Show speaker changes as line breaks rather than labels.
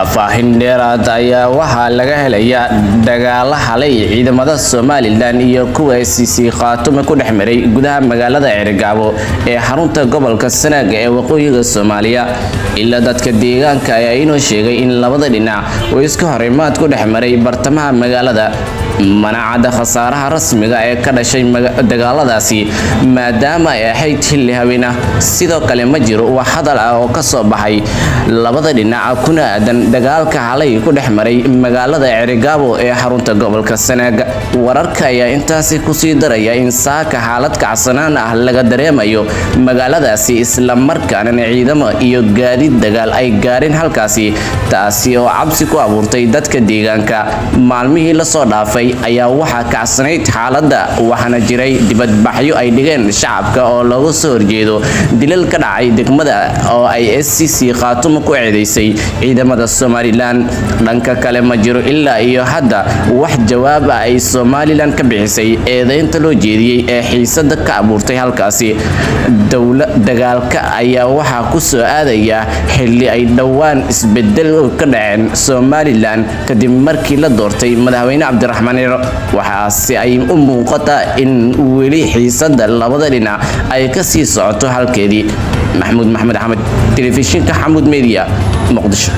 faahfaahin dheeraad ayaa waxaa laga helayaa dagaalo xalay ciidamada Somaliland iyo kuwa SCC Khaatume ku dhex maray gudaha magaalada Cerigabo ee xarunta gobolka Sanaag ee waqooyiga Soomaaliya ilaa dadka deegaanka ayaa inoo sheegay in labada dhinac oo iska horimaad ku dhex maray bartamaha magaalada manacada khasaaraha rasmiga ee ka dhashay dagaaladaasi maadaama ay ahayd xilli haween ah sidoo kale ma jiro wax hadal ah oo ka soo baxay labada dhinac kuna aadan dagaalka xalay ku dhex maray magaalada Cerigabo ee xarunta gobolka Sanaag wararka ayaa intaasi ku sii daraya in saaka xaalad kacsanaan ah laga dareemayo magaaladaasi isla markaana ciidamo iyo gaadiid dagaal ay gaareen halkaasi taasi oo cabsi ku abuurtay dadka deegaanka maalmihii la soo dhaafay ayaa waxa kacsanayd xaaladda waxana jiray dibadbaxyo ay dhigeen shacabka oo looga soo horjeedo dilal ka dhacay degmada oo ay SCC Khaatume ku eedeysay ciidamada Somaliland dhanka kale ma jiro ilaa iyo hadda wax jawaab ah ay Somaliland ka bixisay eedeynta loo jeediyay ee xiisada ka abuurtay halkaasi dagaalka ayaa waxa ku soo aadaya xilli ay dhawaan isbedel ka dhaceen Somaliland kadib markii la doortay madaxweyne Cabdiraxmaan waxaasi ay u muuqataa in weli xiisada labada dhinac ay ka sii socoto halkeedii maxamuud maxamed axmed telefishinka xamuud media muqdisho.